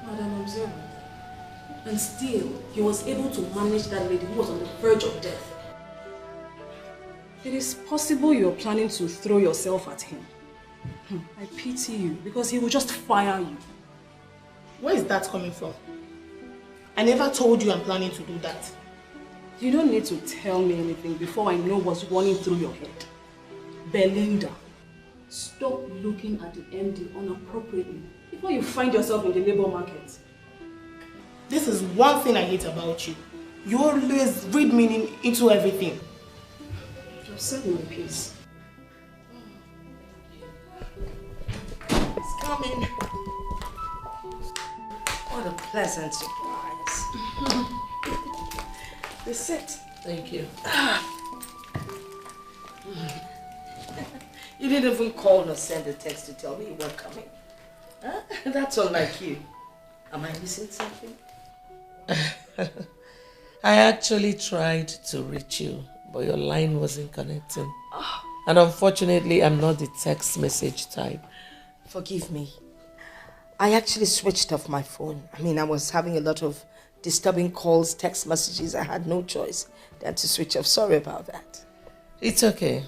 Madam Observer. And still, he was able to manage that lady who was on the verge of death. It is possible you're planning to throw yourself at him. I pity you because he will just fire you. Where is that coming from? I never told you I'm planning to do that. You don't need to tell me anything before I know what's running through your head. Belinda, stop looking at the MD inappropriately before you find yourself in the labor market. This is one thing I hate about you. You always read meaning into everything. Just set me in peace. It's coming. What a pleasant surprise. This sit. Thank you. You didn't even call or send a text to tell me you weren't coming. Huh? That's unlike you. Am I missing something? I actually tried to reach you, but your line wasn't connecting. And unfortunately, I'm not the text message type. Forgive me. I actually switched off my phone. I was having a lot of disturbing calls, text messages. I had no choice than to switch off. Sorry about that. It's okay.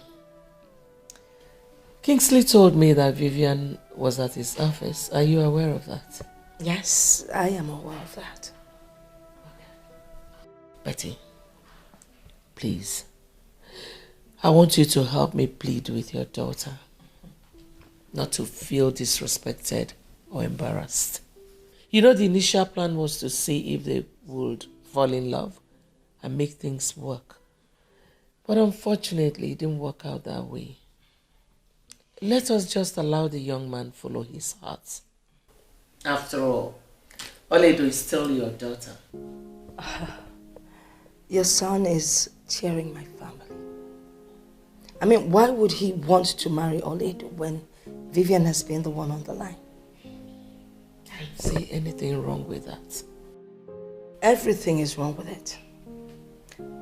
Kingsley told me that Vivian was at his office. Are you aware of that? Yes, I am aware of that. Betty, please, I want you to help me plead with your daughter not to feel disrespected or embarrassed. You know, the initial plan was to see if they would fall in love and make things work. But unfortunately, it didn't work out that way. Let us just allow the young man follow his heart. After all, Oledo is still your daughter. Your son is cheering my family. Why would he want to marry Oledo when Vivian has been the one on the line? I don't see anything wrong with that. Everything is wrong with it.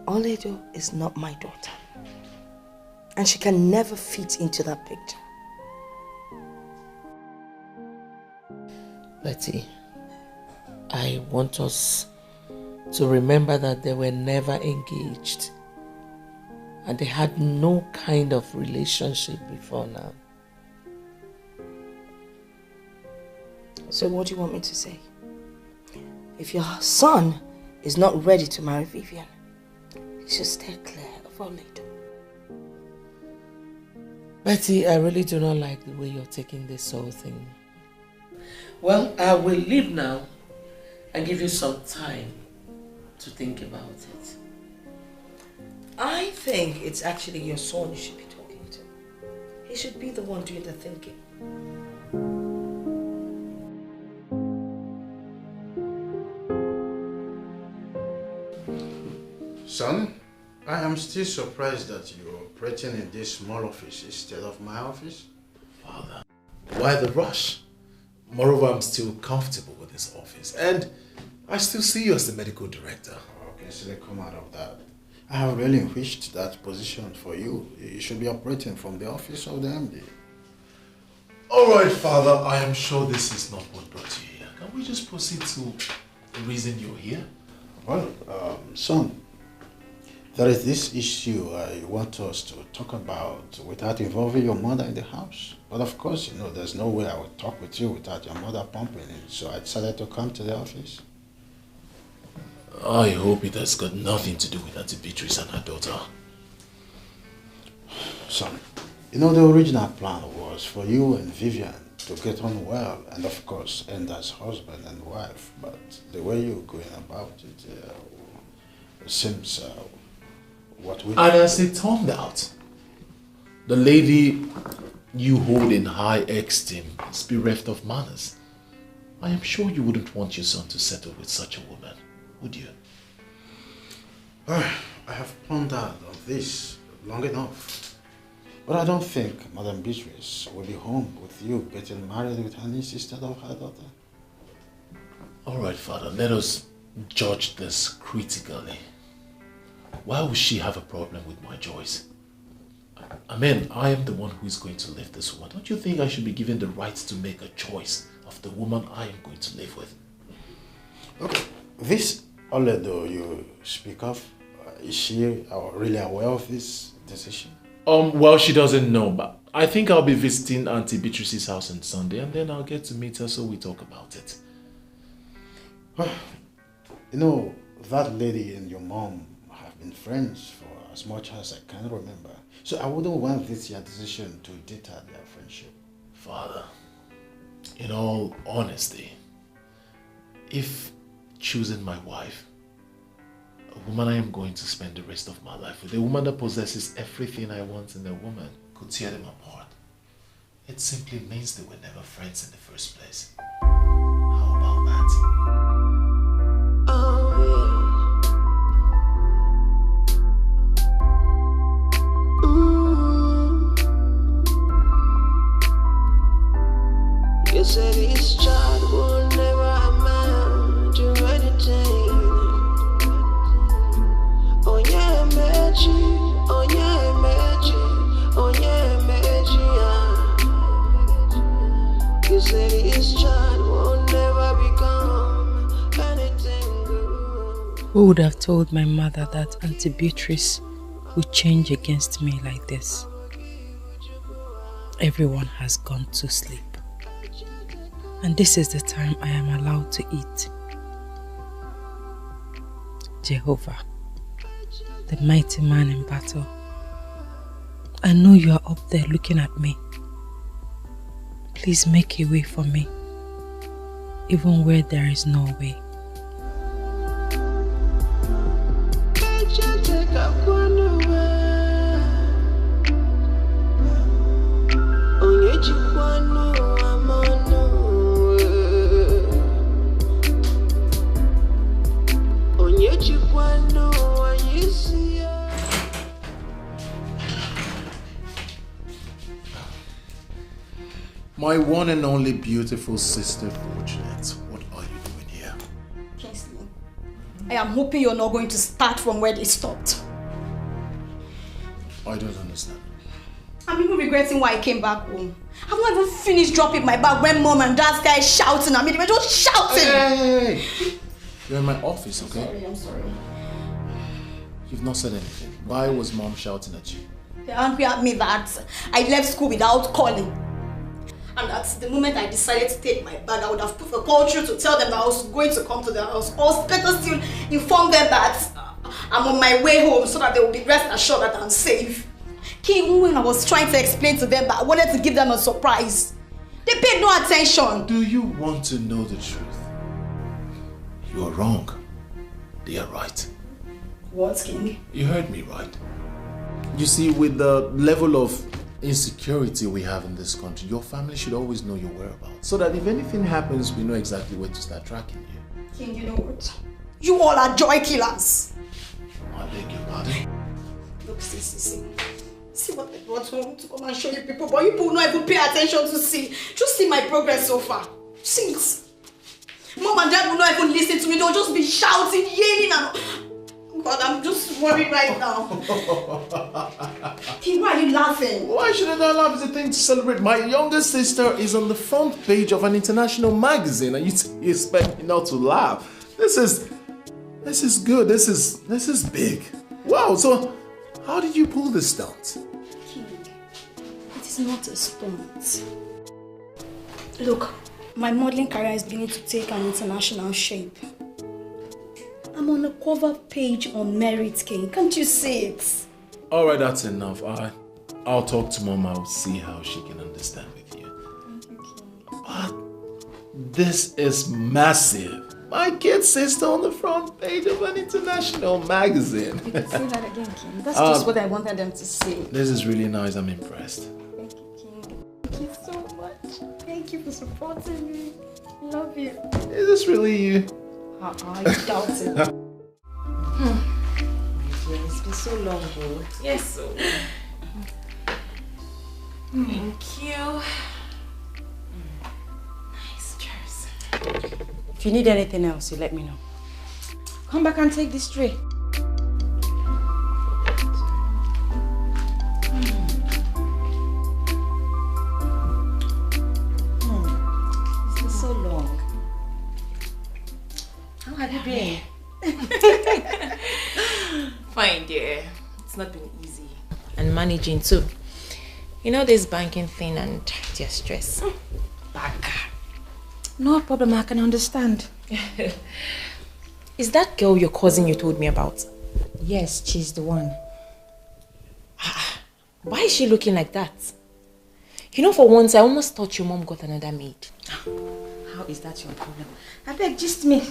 Oledo is not my daughter. And she can never fit into that picture. Betty, I want us to remember that they were never engaged. And they had no kind of relationship before now. So what do you want me to say? If your son is not ready to marry Vivian, he should stay clear of Oledo. Betty, I really do not like the way you're taking this whole thing. Well, I will leave now and give you some time to think about it. I think it's actually your son you should be talking to. He should be the one doing the thinking. Son, I am still surprised that you're operating in this small office instead of my office. Father, why the rush? Moreover, I'm still comfortable with this office and I still see you as the medical director. Okay, so they come out of that. I have really wished that position for you. You should be operating from the office of the MD. Alright, Father, I am sure this is not what brought you here. Can we just proceed to the reason you're here? Well, son, there is this issue I want us to talk about without involving your mother in the house. But of course, you know, there's no way I would talk with you without your mother pumping it. So I decided to come to the office. I hope it has got nothing to do with Auntie Beatrice and her daughter. Son, you know, the original plan was for you and Vivian to get on well and of course end as husband and wife. But the way you're going about it seems what we... And as it turned out, the lady you hold in high esteem is bereft of manners. I am sure you wouldn't want your son to settle with such a woman, would you? I have pondered on this long enough. But I don't think Madame Beatrice will be home with you getting married with her niece instead of her daughter. Alright, Father, let us judge this critically. Why would she have a problem with my choice? I mean, I am the one who is going to live this woman. Don't you think I should be given the right to make a choice of the woman I am going to live with? Okay, this Oledo you speak of, is she really aware of this decision? Well, she doesn't know, but I think I'll be visiting Auntie Beatrice's house on Sunday and then I'll get to meet her so we talk about it. You know, that lady and your mom have been friends for as much as I can remember. So I wouldn't want this your decision to deter their friendship. Father, in all honesty, if choosing my wife, a woman I am going to spend the rest of my life with, a woman that possesses everything I want in a woman, could tear them apart, it simply means they were never friends in the first place. How about that? You said this child will never amount to anything. Oh yeah, magic. Oh yeah, magic. Oh yeah, magic. You said this child will never become anything good. Who would have told my mother that Auntie Beatrice would change against me like this? Everyone has gone to sleep. And this is the time I am allowed to eat. Jehovah, the mighty man in battle, I know you are up there looking at me. Please make a way for me, even where there is no way. My one and only beautiful sister, Fortunate, what are you doing here? Kingsley, I am hoping you're not going to start from where they stopped. I don't understand. I'm even regretting why I came back home. I've not even finished dropping my bag when mom and dad started shouting at me. They were just shouting. Hey! You're in my office, okay? I'm sorry. You've not said anything. Why was mom shouting at you? They're angry at me that I left school without calling. And that's the moment I decided to take my bag, I would have put a call through to tell them that I was going to come to their house. Or better still, inform them that I'm on my way home so that they will be rest assured that I'm safe. Even when I was trying to explain to them that I wanted to give them a surprise, they paid no attention. Do you want to know the truth? You are wrong. They are right. What, King? You heard me right. You see, with the level of insecurity we have in this country, your family should always know your whereabouts. So that if anything happens, we know exactly where to start tracking you. King, you know what? You all are joy killers. I beg your pardon? Look, see. See what I brought home to come and show you people, but you people don't even pay attention to see. Just see my progress so far. See it. Mom and dad will not even listen to me. They'll just be shouting, yelling, and God, I'm just worried right now. King, why are you laughing? Why shouldn't I laugh? It's a thing to celebrate. My younger sister is on the front page of an international magazine, and you expect me not to laugh? This is good. This is big. Wow. So, how did you pull this stunt? King, it is not a stunt. Look, my modeling career is beginning to take an international shape. I'm on a cover page on Merit, King. Can't you see it? All right, that's enough. I'll talk to Mom. I'll see how she can understand with you. Thank you, King. But this is massive. My kid sister on the front page of an international magazine. You can say that again, King. That's just what I wanted them to see. This is really nice. I'm impressed. Thank you, King. Thank you so much. Thank you for supporting me. Love you. Is this really you? I doubt it. It's been so long, though. Yes, so. Thank you. Nice cheers. If you need anything else, you let me know. Come back and take this tray. It's been so long. How have you been? Fine, dear. It's not been easy. And managing too. You know this banking thing and their stress. Bank. No problem, I can understand. Is that girl your cousin you told me about? Yes, she's the one. Why is she looking like that? You know, for once I almost thought your mom got another maid. How is that your problem? I beg, just me.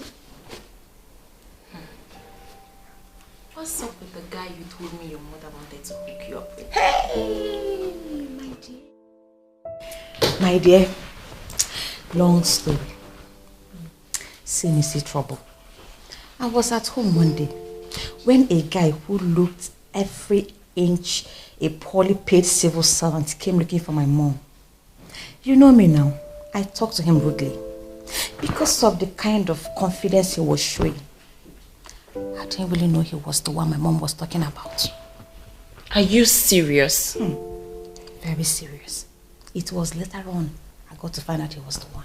What's up with the guy you told me your mother wanted to hook you up with? Hey, my dear. My dear, long story. See, trouble. I was at home one day when a guy who looked every inch a poorly paid civil servant came looking for my mom. You know me now. I talked to him rudely because of the kind of confidence he was showing. I didn't really know he was the one my mom was talking about. Are you serious? Very serious. It was later on I got to find out he was the one.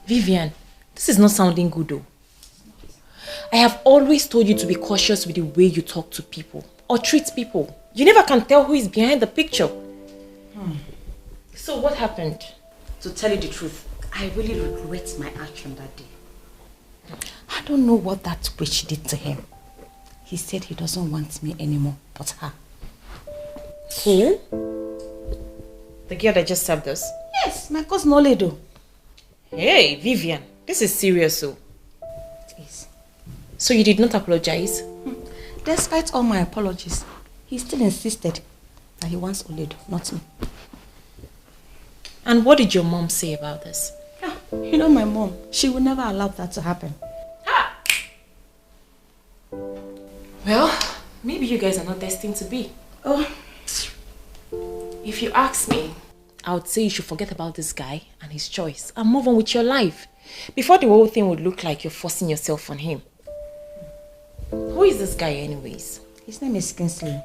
Vivian, this is not sounding good though. I have always told you to be cautious with the way you talk to people or treat people. You never can tell who is behind the picture. So what happened? To tell you the truth, I really regret my action that day. I don't know what that witch did to him. He said he doesn't want me anymore, but her. Who? The girl that just served us? Yes, my cousin Oledo. Hey, Vivian, this is serious, so. It is. So you did not apologize? Despite all my apologies, he still insisted that he wants Oledo, not me. And what did your mom say about this? You know my mom, she would never allow that to happen. Well, maybe you guys are not destined to be. Oh. If you ask me, I would say you should forget about this guy and his choice and move on with your life before the whole thing would look like you're forcing yourself on him. Who is this guy anyways? His name is Kingsley.